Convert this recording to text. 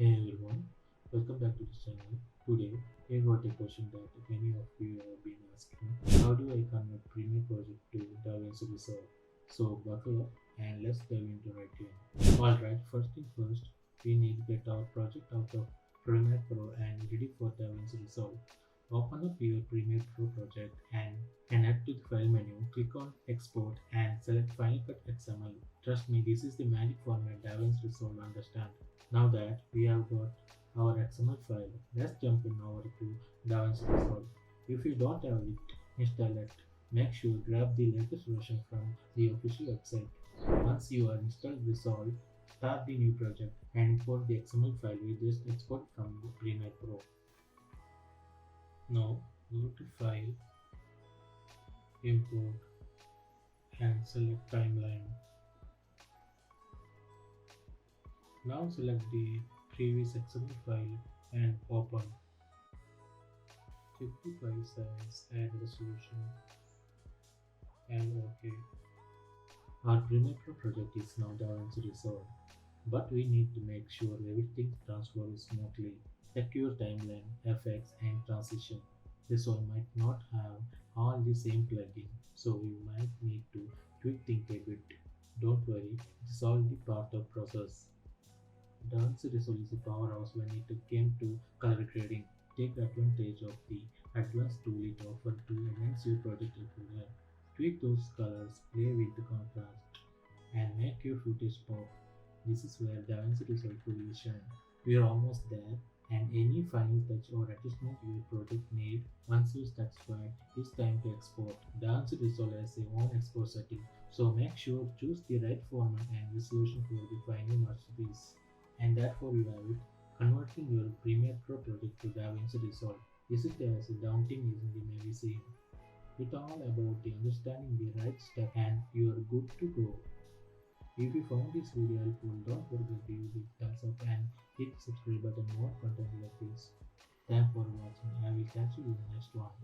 Hey everyone, welcome back to the channel. Today we got a question that many of you have been asking. How do I convert Premiere project to Davinci Resolve? So buckle up and let's dive into right in. Alright, first thing first, we need to get our project out of Premiere Pro and ready for Davinci Resolve. Open up your Premiere Pro project and head to the file menu, click on export and select Final Cut XML. Trust me, this is the magic format Davinci Resolve understand. Now that we have got our XML file, let's jump in over to Davinci Resolve. If you don't have it, install it. Make sure grab the latest version from the official website. Once you are installed Resolve, start the new project and import the XML file we just exported from Premiere Pro. Now go to File, Import and select Timeline. Now select the previous XML file and open. Check the file size and resolution and OK. Our Premiere Pro project is now Davinci Resolve, but we need to make sure everything transfers smoothly. Check your timeline, effects and transition. Resolve might not have all the same plugin, so you might need to tweak things a bit. Don't worry, it's all the part of process. Davinci Resolve is a powerhouse when it came to color grading. Take advantage of the advanced tool it offers to enhance your project further. Tweak those colors, play with the contrast, and make your footage pop. This is where Davinci Resolve truly shine. We are almost there, and any final touch or adjustment your project need once you satisfied, it's time to export. Davinci Resolve has a own export setting, so make sure choose the right format and resolution for the final masterpiece. And therefore you have it, converting your Premiere Pro project to Davinci Resolve. Is it as daunting as it may be seen? It's all about the understanding the right step and you are good to go. If you found this video helpful, don't forget to give it thumbs up and hit the subscribe button for more content like this. Thanks for watching. I will catch you in the next one.